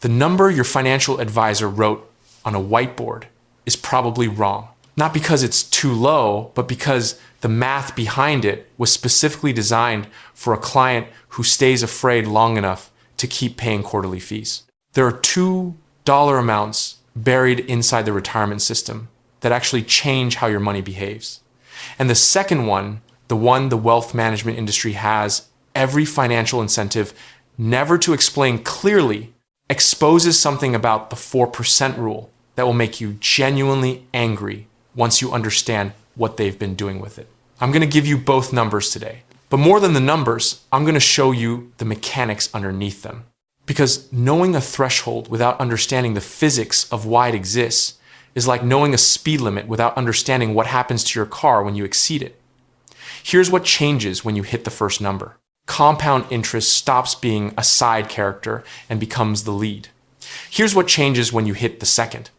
The number your financial advisor wrote on a whiteboard is probably wrong. Not because it's too low, but because the math behind it was specifically designed for a client who stays afraid long enough to keep paying quarterly fees. There are $2 amounts buried inside the retirement system that actually change how your money behaves. And the second one, the one the wealth management industry has every financial incentive never to explain clearly, exposes something about the 4% rule that will make you genuinely angry once you understand what they've been doing with it. I'm going to give you both numbers today. But more than the numbers, I'm going to show you the mechanics underneath them. Because knowing a threshold without understanding the physics of why it exists is like knowing a speed limit without understanding what happens to your car when you exceed it. Here's what changes when you hit the first number. Compound interest stops being a side character and becomes the lead. Here's what changes when you hit the second.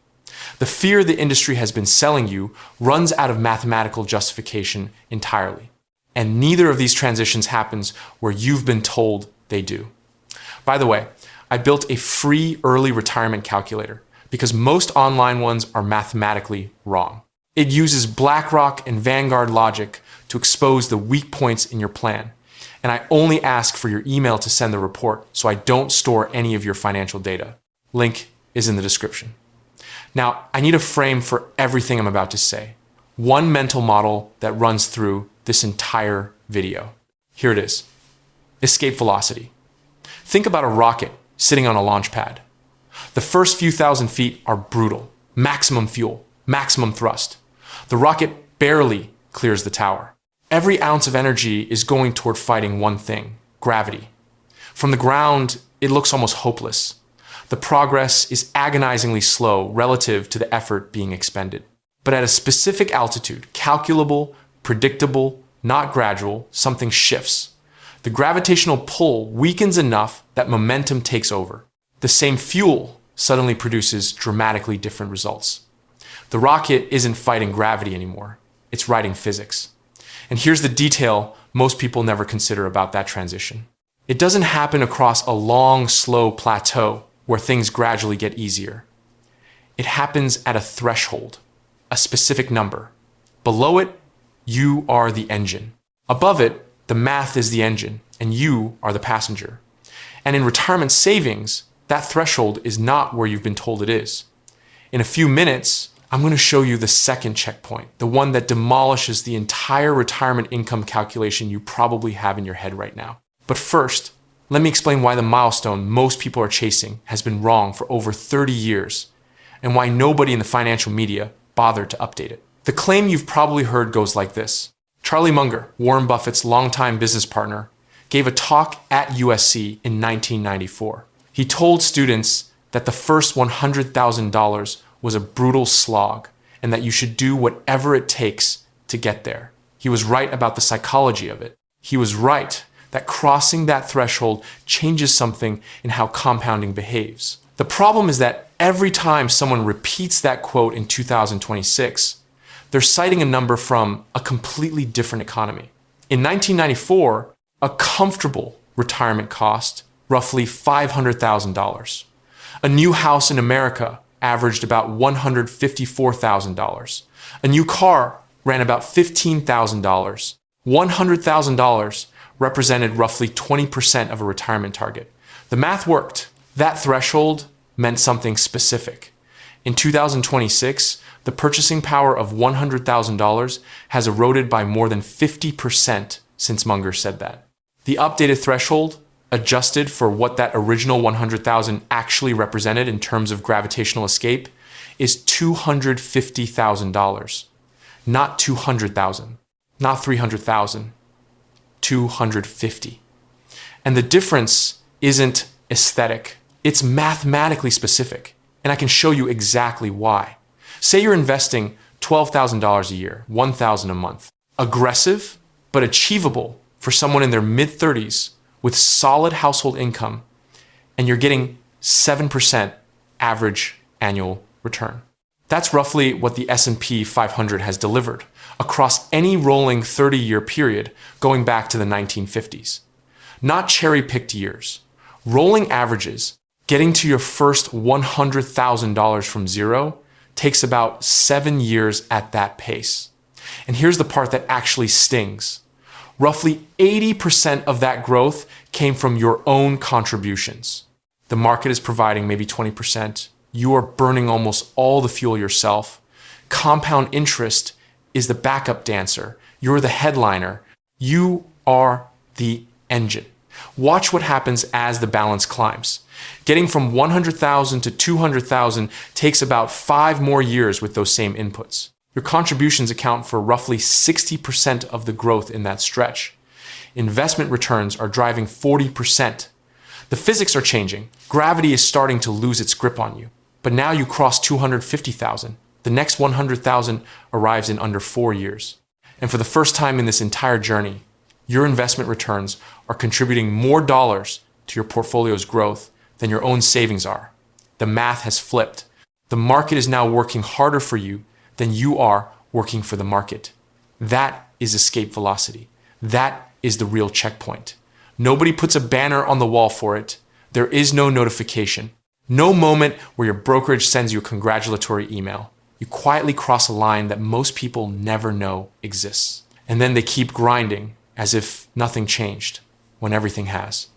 The fear the industry has been selling you runs out of mathematical justification entirely. And neither of these transitions happens where you've been told they do. By the way, I built a free early retirement calculator because most online ones are mathematically wrong. It uses BlackRock and Vanguard logic to expose the weak points in your plan. And I only ask for your email to send the report, so I don't store any of your financial data. Link is in the description. Now, I need a frame for everything I'm about to say. One mental model that runs through this entire video. Here it is. Escape velocity. Think about a rocket sitting on a launch pad. The first few thousand feet are brutal. Maximum fuel, maximum thrust. The rocket barely clears the tower. Every ounce of energy is going toward fighting one thing, gravity. From the ground, it looks almost hopeless. The progress is agonizingly slow relative to the effort being expended. But at a specific altitude, calculable, predictable, not gradual, something shifts. The gravitational pull weakens enough that momentum takes over. The same fuel suddenly produces dramatically different results. The rocket isn't fighting gravity anymore. It's riding physics. And here's the detail most people never consider about that transition. It doesn't happen across a long, slow plateau where things gradually get easier. It happens at a threshold, a specific number. Below it, you are the engine. Above it, the math is the engine, and you are the passenger. And in retirement savings, that threshold is not where you've been told it is. In a few minutes, I'm going to show you the second checkpoint, the one that demolishes the entire retirement income calculation you probably have in your head right now. But first, let me explain why the milestone most people are chasing has been wrong for over 30 years, and why nobody in the financial media bothered to update it. The claim you've probably heard goes like this. Charlie Munger, Warren Buffett's longtime business partner, gave a talk at USC in 1994. He told students that the first $100,000 was a brutal slog, and that you should do whatever it takes to get there. He was right about the psychology of it. He was right that crossing that threshold changes something in how compounding behaves. The problem is that every time someone repeats that quote in 2026, they're citing a number from a completely different economy. In 1994, a comfortable retirement cost roughly $500,000. A new house in America averaged about $154,000. A new car ran about $15,000. $100,000 represented roughly 20% of a retirement target. The math worked. That threshold meant something specific. In 2026, the purchasing power of $100,000 has eroded by more than 50% since Munger said that. The updated threshold, adjusted for what that original $100,000 actually represented in terms of gravitational escape, is $250,000. Not $200,000, not $300,000, $250,000. And the difference isn't aesthetic, it's mathematically specific, and I can show you exactly why. Say you're investing $12,000 a year, $1,000 a month. Aggressive, but achievable for someone in their mid-30s with solid household income, and you're getting 7% average annual return. That's roughly what the S&P 500 has delivered across any rolling 30-year period going back to the 1950s. Not cherry-picked years. Rolling averages Getting to your first $100,000 from zero takes about 7 years at that pace. And here's the part that actually stings. Roughly 80% of that growth came from your own contributions. The market is providing maybe 20%. You are burning almost all the fuel yourself. Compound interest is the backup dancer. You're the headliner. You are the engine. Watch what happens as the balance climbs. Getting from 100,000 to 200,000 takes about 5 more years with those same inputs. Your contributions account for roughly 60% of the growth in that stretch. Investment returns are driving 40%. The physics are changing. Gravity is starting to lose its grip on you. But now you cross 250,000. The next 100,000 arrives in under 4 years. And for the first time in this entire journey, your investment returns are contributing more dollars to your portfolio's growth than your own savings are. The math has flipped. The market is now working harder for you than you are working for the market. That is escape velocity. That is the real checkpoint. Nobody puts a banner on the wall for it. There is no notification. No moment where your brokerage sends you a congratulatory email. You quietly cross a line that most people never know exists. And then they keep grinding as if nothing changed when everything has.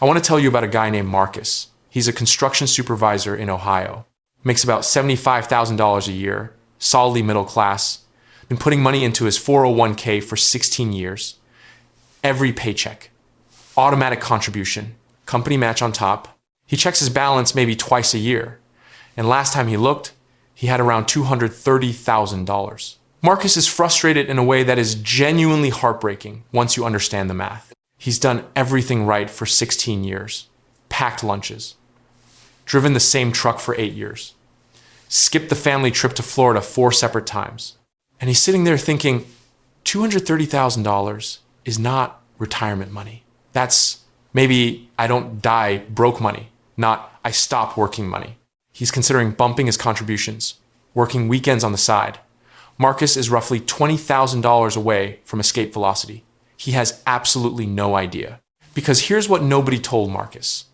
I want to tell you about a guy named Marcus. He's a construction supervisor in Ohio. Makes about $75,000 a year, solidly middle class. Been putting money into his 401k for 16 years. Every paycheck. Automatic contribution. Company match on top. He checks his balance maybe twice a year. And last time he looked, he had around $230,000. Marcus is frustrated in a way that is genuinely heartbreaking once you understand the math. He's done everything right for 16 years. Packed lunches. Driven the same truck for 8 years. Skipped the family trip to Florida 4 separate times. And he's sitting there thinking, $230,000 is not retirement money. That's maybe I don't die broke money, not I stop working money. He's considering bumping his contributions, working weekends on the side. Marcus is roughly $20,000 away from escape velocity. He has absolutely no idea. Because here's what nobody told Marcus.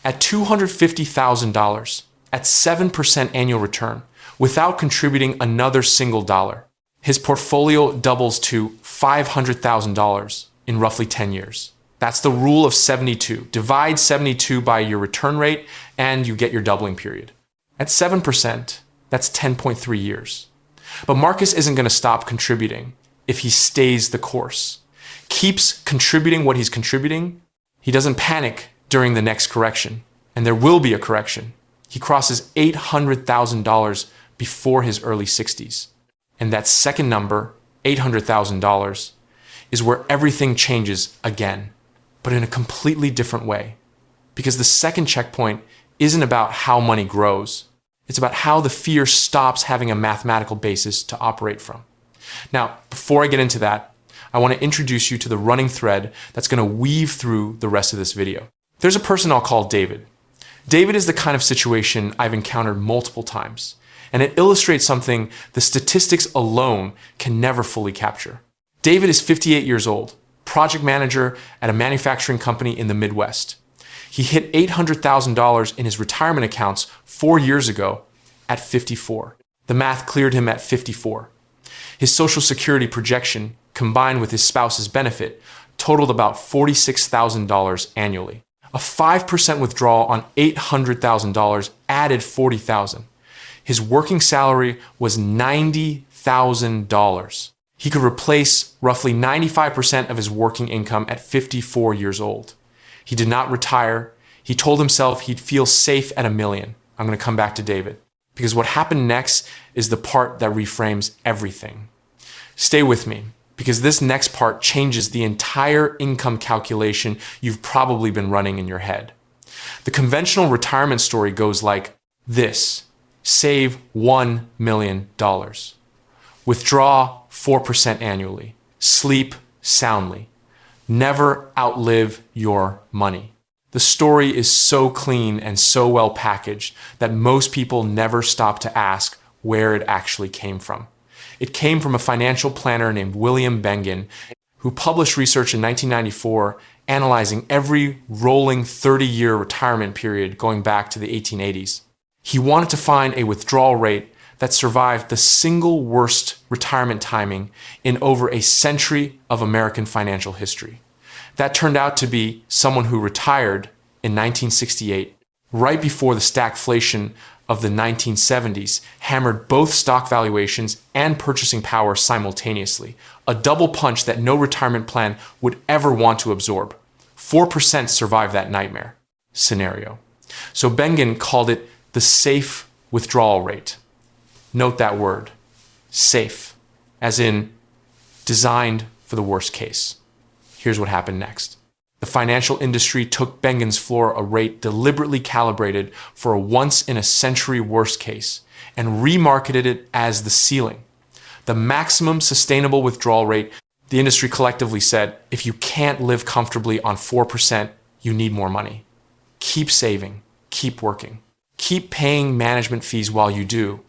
At $250,000, at 7% annual return, without contributing another single dollar, his portfolio doubles to $500,000 in roughly 10 years. That's the rule of 72. Divide 72 by your return rate and you get your doubling period. At 7%, that's 10.3 years. But Marcus isn't going to stop contributing if he stays the course. Keeps contributing what he's contributing. He doesn't panic during the next correction. And there will be a correction. He crosses $800,000 before his early 60s. And that second number, $800,000, is where everything changes again, but in a completely different way. Because the second checkpoint isn't about how money grows. It's about how the fear stops having a mathematical basis to operate from. Now, before I get into that, I want to introduce you to the running thread that's going to weave through the rest of this video. There's a person I'll call David. David is the kind of situation I've encountered multiple times, and it illustrates something the statistics alone can never fully capture. David is 58 years old, project manager at a manufacturing company in the Midwest. He hit $800,000 in his retirement accounts 4 years ago at 54. The math cleared him at 54. His Social Security projection, combined with his spouse's benefit, totaled about $46,000 annually. A 5% withdrawal on $800,000 added $40,000. His working salary was $90,000. He could replace roughly 95% of his working income at 54 years old. He did not retire. He told himself he'd feel safe at $1 million. I'm going to come back to David. Because what happened next is the part that reframes everything. Stay with me, because this next part changes the entire income calculation you've probably been running in your head. The conventional retirement story goes like this. Save $1 million. Withdraw 4% annually. Sleep soundly. Never outlive your money. The story is so clean and so well packaged that most people never stop to ask where it actually came from. It came from a financial planner named William Bengen, who published research in 1994 analyzing every rolling 30-year retirement period going back to the 1880s. He wanted to find a withdrawal rate that survived the single worst retirement timing in over a century of American financial history. That turned out to be someone who retired in 1968, right before the stagflation of the 1970s hammered both stock valuations and purchasing power simultaneously, a double punch that no retirement plan would ever want to absorb. 4% survived that nightmare scenario. So Bengen called it the safe withdrawal rate. Note that word, safe, as in designed for the worst case. Here's what happened next. The financial industry took Bengen's floor, a rate deliberately calibrated for a once-in-a-century worst case, and remarketed it as the ceiling. The maximum sustainable withdrawal rate. The industry collectively said, if you can't live comfortably on 4%, you need more money. Keep saving, keep working, keep paying management fees while you do,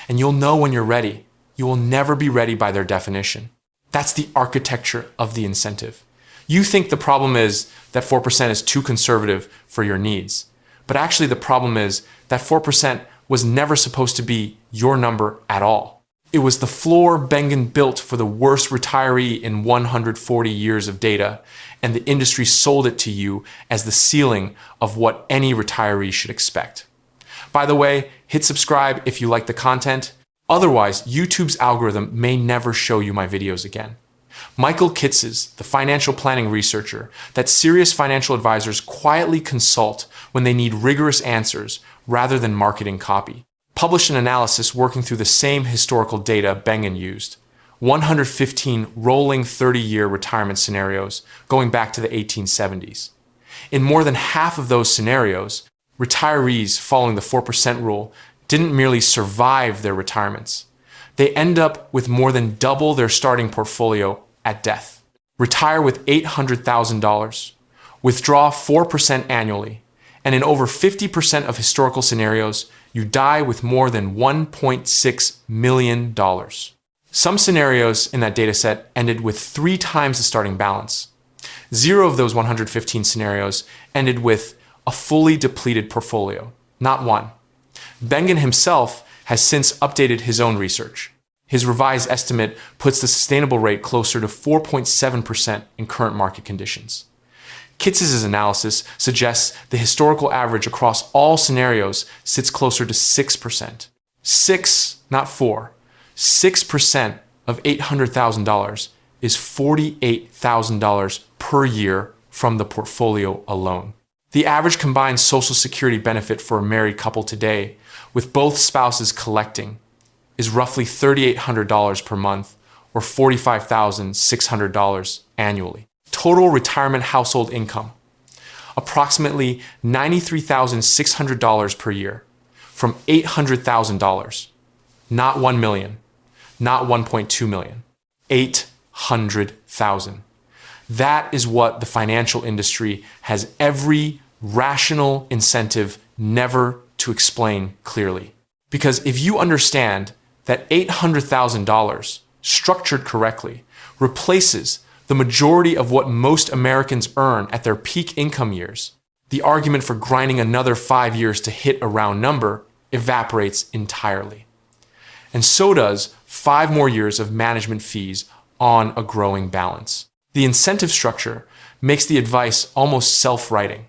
and you'll know when you're ready. You will never be ready by their definition. That's the architecture of the incentive. You think the problem is that 4% is too conservative for your needs. But actually the problem is that 4% was never supposed to be your number at all. It was the floor Bengen built for the worst retiree in 140 years of data, and the industry sold it to you as the ceiling of what any retiree should expect. By the way, hit subscribe if you like the content. Otherwise, YouTube's algorithm may never show you my videos again. Michael Kitzes, the financial planning researcher that serious financial advisors quietly consult when they need rigorous answers rather than marketing copy, published an analysis working through the same historical data Bengen used, 115 rolling 30-year retirement scenarios going back to the 1870s. In more than half of those scenarios, retirees following the 4% rule didn't merely survive their retirements. They end up with more than double their starting portfolio at death. Retire with $800,000, withdraw 4% annually, and in over 50% of historical scenarios, you die with more than $1.6 million. Some scenarios in that dataset ended with 3 times the starting balance. 0 of those 115 scenarios ended with a fully depleted portfolio, not one. Bengen himself has since updated his own research. His revised estimate puts the sustainable rate closer to 4.7% in current market conditions. Kitzes' analysis suggests the historical average across all scenarios sits closer to 6%. 6, not 4. 6% of $800,000 is $48,000 per year from the portfolio alone. The average combined Social Security benefit for a married couple today, with both spouses collecting, is roughly $3,800 per month or $45,600 annually. Total retirement household income, approximately $93,600 per year from $800,000. Not 1 million, not 1.2 million, 800,000. That is what the financial industry has every rational incentive never to explain clearly. Because if you understand that $800,000 structured correctly replaces the majority of what most Americans earn at their peak income years, the argument for grinding another 5 years to hit a round number evaporates entirely. And so does 5 more years of management fees on a growing balance. The incentive structure makes the advice almost self-writing.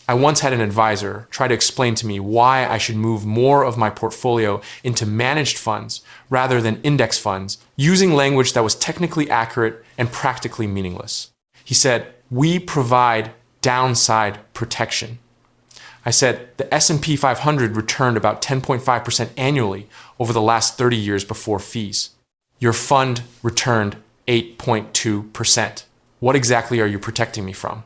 I once had an advisor try to explain to me why I should move more of my portfolio into managed funds rather than index funds, using language that was technically accurate and practically meaningless. He said, "We provide downside protection." I said, "The S&P 500 returned about 10.5% annually over the last 30 years before fees. Your fund returned 8.2%. What exactly are you protecting me from?"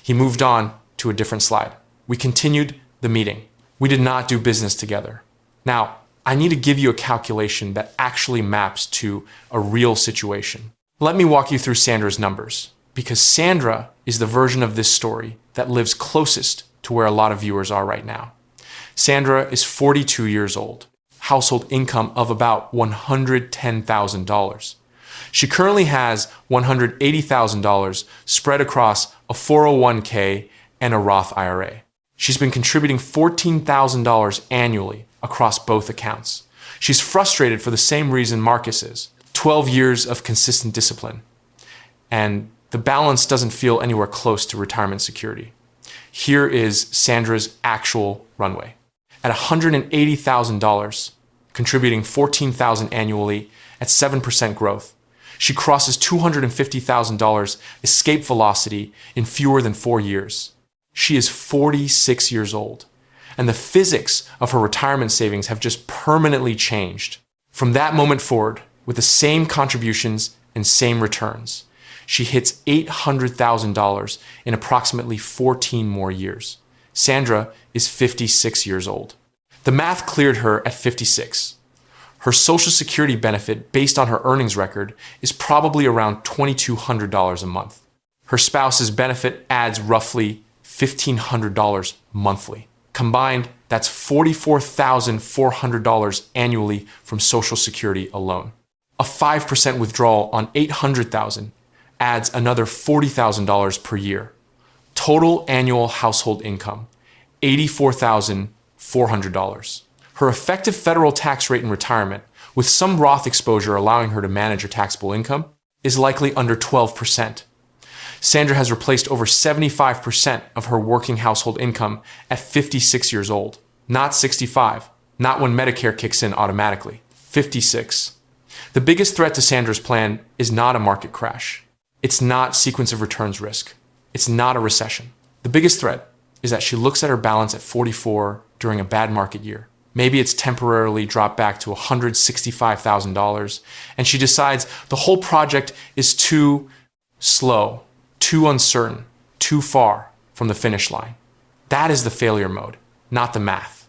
He moved on to a different slide. We continued the meeting. We did not do business together. Now, I need to give you a calculation that actually maps to a real situation. Let me walk you through Sandra's numbers, because Sandra is the version of this story that lives closest to where a lot of viewers are right now. Sandra is 42 years old, household income of about $110,000. She currently has $180,000 spread across a 401k, and a Roth IRA. She's been contributing $14,000 annually across both accounts. She's frustrated for the same reason Marcus is: 12 years of consistent discipline. And the balance doesn't feel anywhere close to retirement security. Here is Sandra's actual runway. At $180,000, contributing $14,000 annually at 7% growth, she crosses $250,000 escape velocity in fewer than 4 years. She is 46 years old, and the physics of her retirement savings have just permanently changed. From that moment forward, with the same contributions and same returns, she hits $800,000 in approximately 14 more years. Sandra is 56 years old. The math cleared her at 56. Her Social Security benefit based on her earnings record is probably around $2,200 a month. Her spouse's benefit adds roughly $1,500 monthly. Combined, that's $44,400 annually from Social Security alone. A 5% withdrawal on $800,000 adds another $40,000 per year. Total annual household income, $84,400. Her effective federal tax rate in retirement, with some Roth exposure allowing her to manage her taxable income, is likely under 12%. Sandra has replaced over 75% of her working household income at 56 years old, not 65, not when Medicare kicks in automatically. 56. The biggest threat to Sandra's plan is not a market crash. It's not sequence of returns risk. It's not a recession. The biggest threat is that she looks at her balance at 44 during a bad market year. Maybe it's temporarily dropped back to $165,000, and she decides the whole project is too slow, too uncertain, too far from the finish line. That is the failure mode, not the math.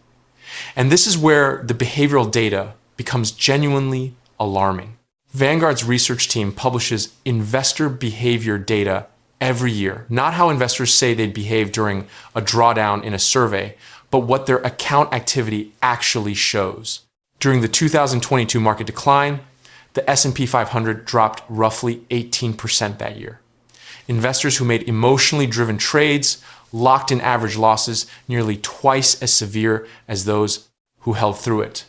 And this is where the behavioral data becomes genuinely alarming. Vanguard's research team publishes investor behavior data every year, not how investors say they'd behave during a drawdown in a survey, but what their account activity actually shows. During the 2022 market decline, the S&P 500 dropped roughly 18% that year. Investors who made emotionally driven trades locked in average losses nearly twice as severe as those who held through it.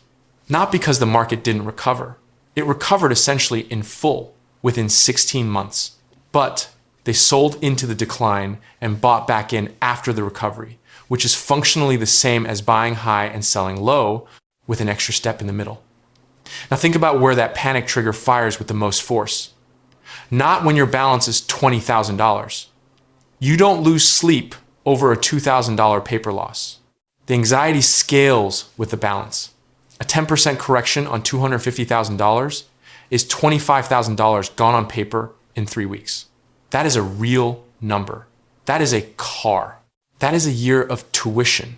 Not because the market didn't recover. It recovered essentially in full within 16 months. But they sold into the decline and bought back in after the recovery, which is functionally the same as buying high and selling low with an extra step in the middle. Now think about where that panic trigger fires with the most force. Not when your balance is $20,000. You don't lose sleep over a $2,000 paper loss. The anxiety scales with the balance. A 10% correction on $250,000 is $25,000 gone on paper in 3 weeks. That is a real number. That is a car. That is a year of tuition.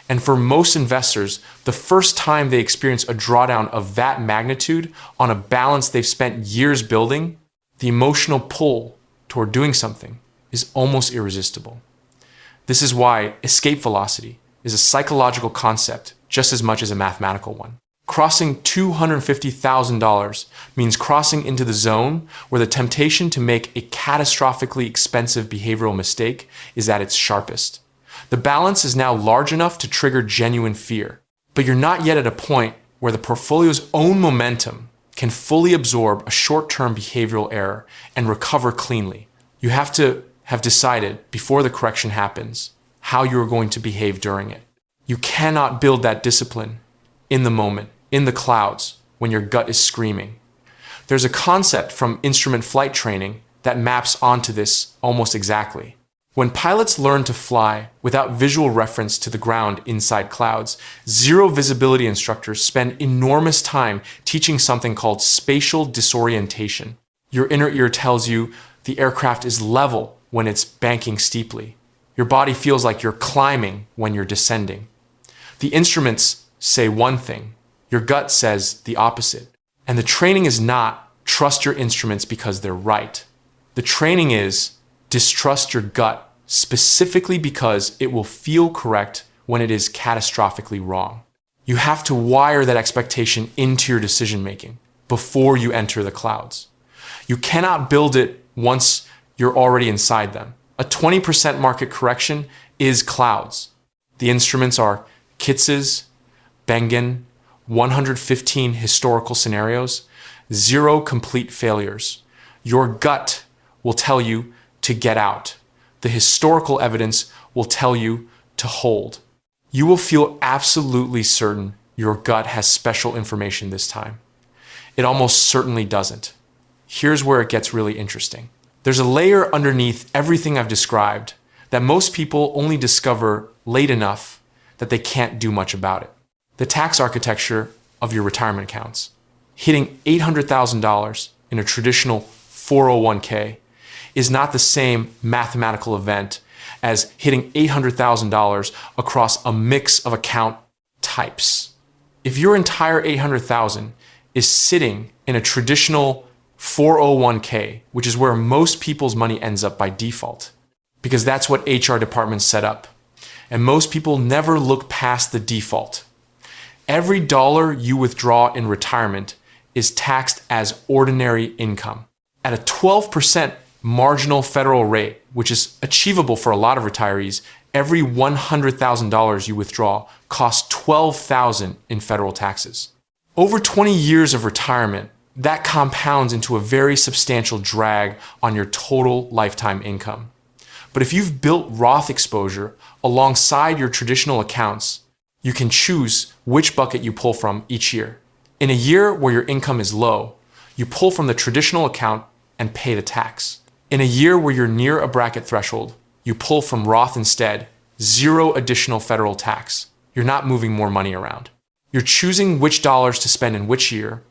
And for most investors, the first time they experience a drawdown of that magnitude on a balance they've spent years building, the emotional pull toward doing something is almost irresistible. This is why escape velocity is a psychological concept just as much as a mathematical one. Crossing $250,000 means crossing into the zone where the temptation to make a catastrophically expensive behavioral mistake is at its sharpest. The balance is now large enough to trigger genuine fear, but you're not yet at a point where the portfolio's own momentum can fully absorb a short-term behavioral error and recover cleanly. You have to have decided before the correction happens how you are going to behave during it. You cannot build that discipline in the moment, in the clouds, when your gut is screaming. There's a concept from instrument flight training that maps onto this almost exactly. When pilots learn to fly without visual reference to the ground inside clouds, zero visibility instructors spend enormous time teaching something called spatial disorientation. Your inner ear tells you the aircraft is level when it's banking steeply. Your body feels like you're climbing when you're descending. The instruments say one thing, your gut says the opposite. And the training is not trust your instruments because they're right. The training is distrust your gut specifically because it will feel correct when it is catastrophically wrong. You have to wire that expectation into your decision making before you enter the clouds. You cannot build it once you're already inside them. A 20% market correction is clouds. The instruments are Kitz's, Bengen, 115 historical scenarios, 0 complete failures. Your gut will tell you to get out. The historical evidence will tell you to hold. You will feel absolutely certain your gut has special information this time. It almost certainly doesn't. Here's where it gets really interesting. There's a layer underneath everything I've described that most people only discover late enough that they can't do much about it. The tax architecture of your retirement accounts. Hitting $800,000 in a traditional 401k is not the same mathematical event as hitting $800,000 across a mix of account types. If your entire $800,000 is sitting in a traditional 401k, which is where most people's money ends up by default, because that's what HR departments set up. And most people never look past the default. Every dollar you withdraw in retirement is taxed as ordinary income at a 12% marginal federal rate, which is achievable for a lot of retirees. Every $100,000 you withdraw costs $12,000 in federal taxes. Over 20 years of retirement, that compounds into a very substantial drag on your total lifetime income. But if you've built Roth exposure alongside your traditional accounts, you can choose which bucket you pull from each year. In a year where your income is low, you pull from the traditional account and pay the tax. In a year where you're near a bracket threshold, you pull from Roth instead, 0 additional federal tax. You're not moving more money around. You're choosing which dollars to spend in which year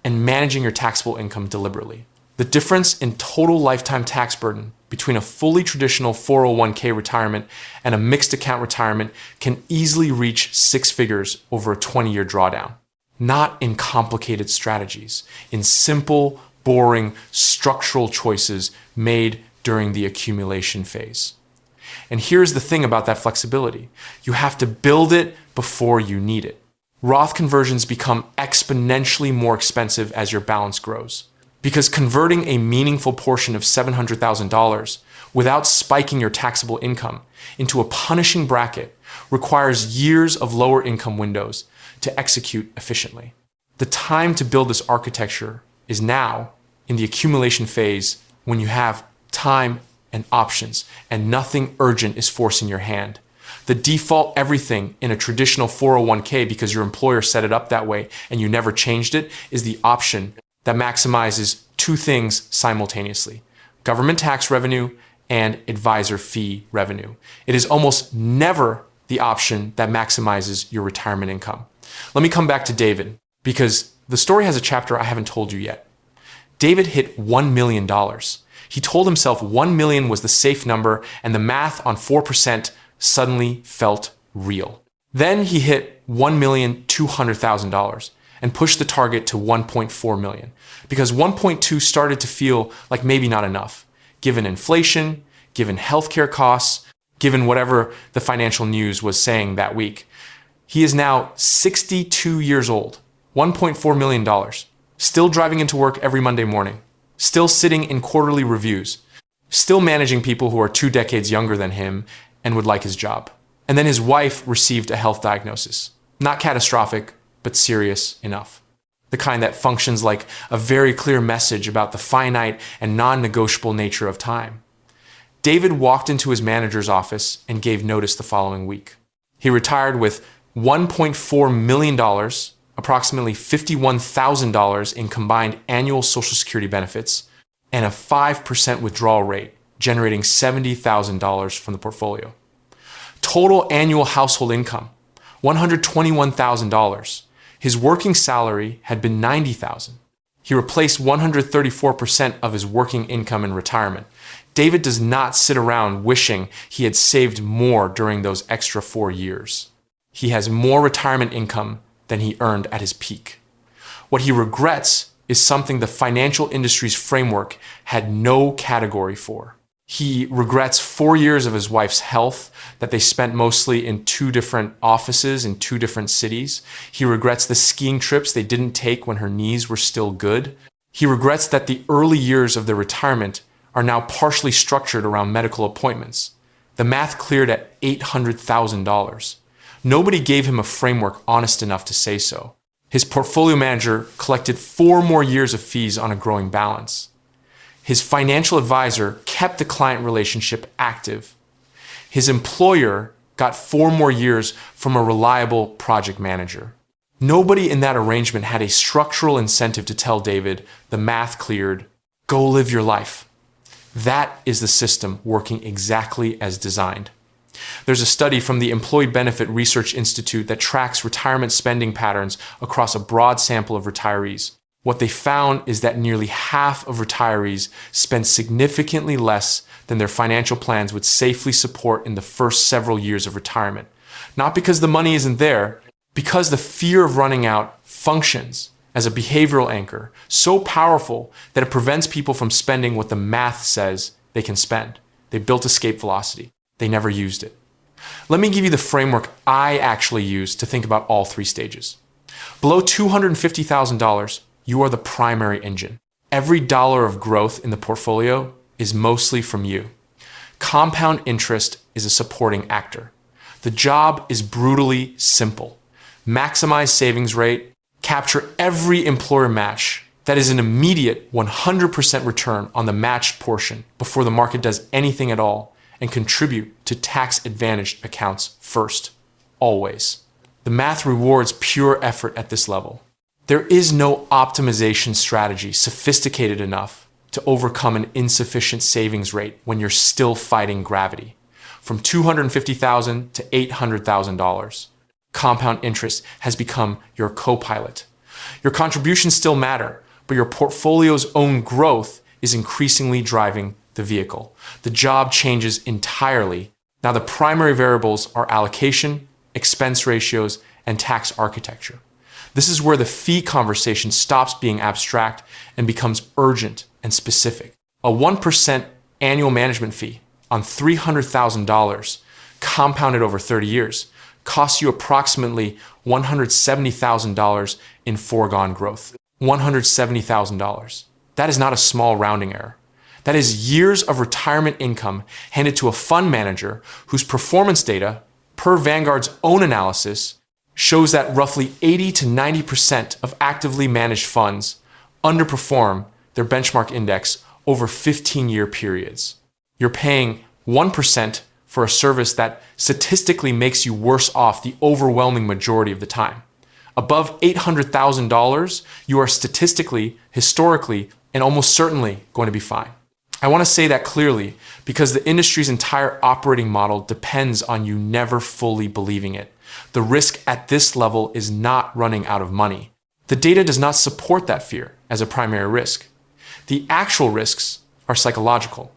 and managing your taxable income deliberately. The difference in total lifetime tax burden between a fully traditional 401k retirement and a mixed account retirement can easily reach 6 figures over a 20-year drawdown. Not in complicated strategies, in simple, boring, structural choices made during the accumulation phase. And here's the thing about that flexibility. You have to build it before you need it. Roth conversions become exponentially more expensive as your balance grows. Because converting a meaningful portion of $700,000 without spiking your taxable income into a punishing bracket requires years of lower income windows to execute efficiently. The time to build this architecture is now, in the accumulation phase, when you have time and options and nothing urgent is forcing your hand. The default everything in a traditional 401k, because your employer set it up that way and you never changed it, is the option that maximizes 2 things simultaneously: government tax revenue and advisor fee revenue. It is almost never the option that maximizes your retirement income. Let me come back to David, because the story has a chapter I haven't told you yet. David hit $1 million. He told himself 1 million was the safe number, and the math on 4% suddenly felt real. Then he hit $1,200,000 and pushed the target to 1.4 million, because 1.2 started to feel like maybe not enough, given inflation, given healthcare costs, given whatever the financial news was saying that week. He is now 62 years old, $1.4 million, still driving into work every Monday morning, still sitting in quarterly reviews, still managing people who are 2 decades younger than him and would like his job. And then his wife received a health diagnosis. Not catastrophic, but serious enough. The kind that functions like a very clear message about the finite and non-negotiable nature of time. David walked into his manager's office and gave notice the following week. He retired with $1.4 million, approximately $51,000 in combined annual Social Security benefits, and a 5% withdrawal rate, generating $70,000 from the portfolio. Total annual household income, $121,000. His working salary had been $90,000. He replaced 134% of his working income in retirement. David does not sit around wishing he had saved more during those extra 4 years. He has more retirement income than he earned at his peak. What he regrets is something the financial industry's framework had no category for. He regrets 4 years of his wife's health that they spent mostly in 2 different offices in 2 different cities. He regrets the skiing trips they didn't take when her knees were still good. He regrets that the early years of their retirement are now partially structured around medical appointments. The math cleared at $800,000. Nobody gave him a framework honest enough to say so. His portfolio manager collected 4 more years of fees on a growing balance. His financial advisor kept the client relationship active. His employer got 4 more years from a reliable project manager. Nobody in that arrangement had a structural incentive to tell David, the math cleared, go live your life. That is the system working exactly as designed. There's a study from the Employee Benefit Research Institute that tracks retirement spending patterns across a broad sample of retirees. What they found is that nearly half of retirees spend significantly less than their financial plans would safely support in the first several years of retirement. Not because the money isn't there, because the fear of running out functions as a behavioral anchor so powerful that it prevents people from spending what the math says they can spend. They built escape velocity. They never used it. Let me give you the framework I actually use to think about all 3 stages. Below $250,000, you are the primary engine. Every dollar of growth in the portfolio is mostly from you. Compound interest is a supporting actor. The job is brutally simple. Maximize savings rate, capture every employer match. That is an immediate 100% return on the matched portion before the market does anything at all, and contribute to tax-advantaged accounts first, always. The math rewards pure effort at this level. There is no optimization strategy sophisticated enough to overcome an insufficient savings rate when you're still fighting gravity. From $250,000 to $800,000, compound interest has become your co-pilot. Your contributions still matter, but your portfolio's own growth is increasingly driving the vehicle. The job changes entirely. Now the primary variables are allocation, expense ratios, and tax architecture. This is where the fee conversation stops being abstract and becomes urgent and specific. A 1% annual management fee on $300,000 compounded over 30 years costs you approximately $170,000 in foregone growth. $170,000. That is not a small rounding error. That is years of retirement income handed to a fund manager whose performance data, per Vanguard's own analysis, shows that roughly 80 to 90% of actively managed funds underperform their benchmark index over 15-year periods. You're paying 1% for a service that statistically makes you worse off the overwhelming majority of the time. Above $800,000, you are statistically, historically, and almost certainly going to be fine. I want to say that clearly because the industry's entire operating model depends on you never fully believing it. The risk at this level is not running out of money. The data does not support that fear as a primary risk. The actual risks are psychological.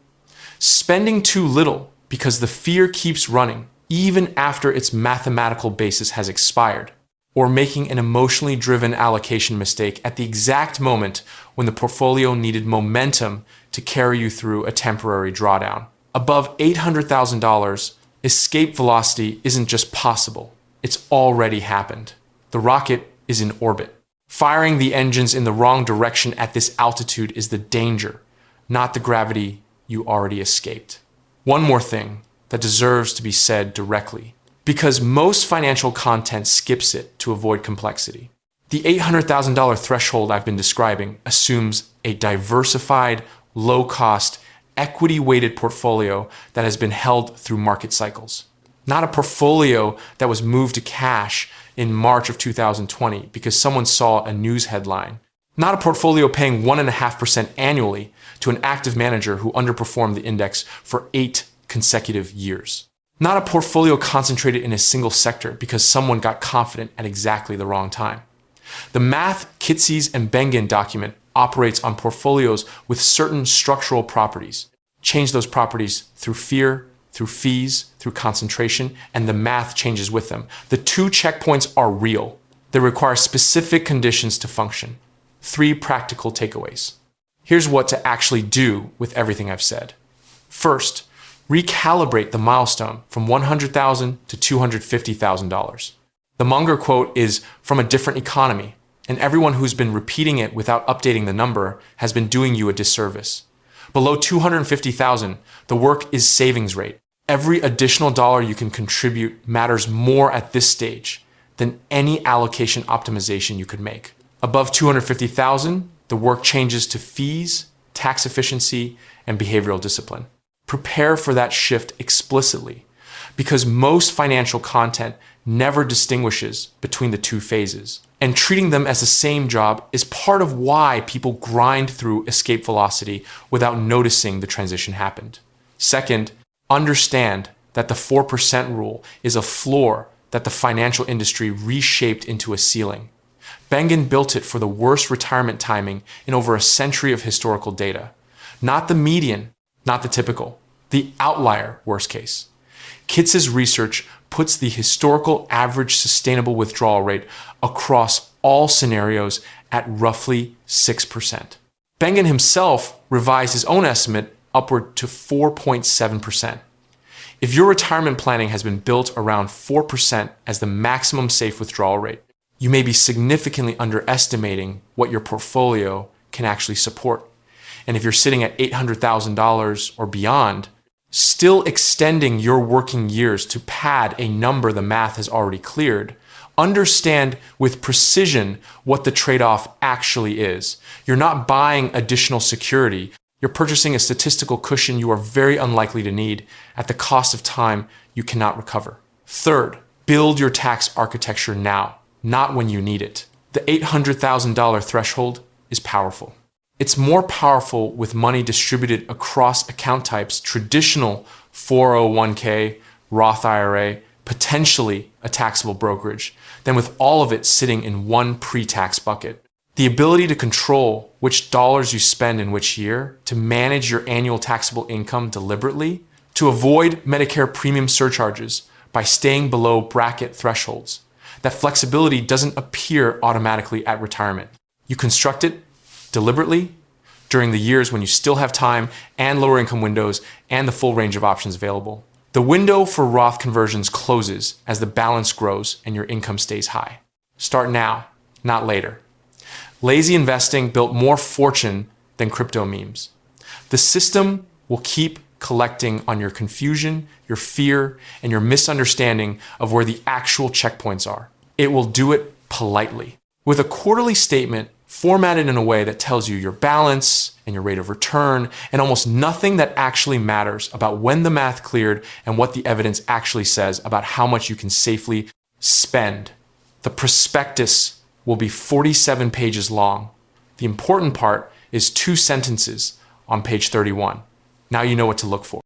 Spending too little because the fear keeps running even after its mathematical basis has expired, or making an emotionally driven allocation mistake at the exact moment when the portfolio needed momentum to carry you through a temporary drawdown. Above $800,000, escape velocity isn't just possible, it's already happened. The rocket is in orbit. Firing the engines in the wrong direction at this altitude is the danger, not the gravity you already escaped. One more thing that deserves to be said directly, because most financial content skips it to avoid complexity. The $800,000 threshold I've been describing assumes a diversified, low-cost, equity-weighted portfolio that has been held through market cycles. Not a portfolio that was moved to cash in March of 2020 because someone saw a news headline. Not a portfolio paying 1.5% annually to an active manager who underperformed the index for 8 consecutive years. Not a portfolio concentrated in a single sector because someone got confident at exactly the wrong time. The Math, Kitces, and Bengen document operates on portfolios with certain structural properties. Change those properties through fear, through fees, through concentration, and the math changes with them. The 2 checkpoints are real. They require specific conditions to function. 3 practical takeaways. Here's what to actually do with everything I've said. First, recalibrate the milestone from $100,000 to $250,000. The Munger quote is from a different economy, and everyone who's been repeating it without updating the number has been doing you a disservice. Below 250,000, the work is savings rate. Every additional dollar you can contribute matters more at this stage than any allocation optimization you could make. Above 250,000, the work changes to fees, tax efficiency, and behavioral discipline. Prepare for that shift explicitly, because most financial content never distinguishes between the two phases. And treating them as the same job is part of why people grind through escape velocity without noticing the transition happened. Second, understand that the 4% rule is a floor that the financial industry reshaped into a ceiling. Bengen built it for the worst retirement timing in over a century of historical data. Not the median, not the typical, the outlier worst case. Kitz's research puts the historical average sustainable withdrawal rate across all scenarios at roughly 6%. Bengen himself revised his own estimate upward to 4.7%. If your retirement planning has been built around 4% as the maximum safe withdrawal rate, you may be significantly underestimating what your portfolio can actually support. And if you're sitting at $800,000 or beyond, still extending your working years to pad a number the math has already cleared, understand with precision what the trade-off actually is. You're not buying additional security. You're purchasing a statistical cushion you are very unlikely to need at the cost of time you cannot recover. Third, build your tax architecture now, not when you need it. The $800,000 threshold is powerful. It's more powerful with money distributed across account types, traditional 401k, Roth IRA, potentially a taxable brokerage, than with all of it sitting in one pre-tax bucket. The ability to control which dollars you spend in which year, to manage your annual taxable income deliberately, to avoid Medicare premium surcharges by staying below bracket thresholds. That flexibility doesn't appear automatically at retirement. You construct it deliberately during the years when you still have time and lower income windows and the full range of options available. The window for Roth conversions closes as the balance grows and your income stays high. Start now, not later. Lazy investing built more fortune than crypto memes. The system will keep collecting on your confusion, your fear, and your misunderstanding of where the actual checkpoints are. It will do it politely. With a quarterly statement formatted in a way that tells you your balance and your rate of return, and almost nothing that actually matters about when the math cleared and what the evidence actually says about how much you can safely spend. The prospectus will be 47 pages long. The important part is 2 sentences on page 31. Now you know what to look for.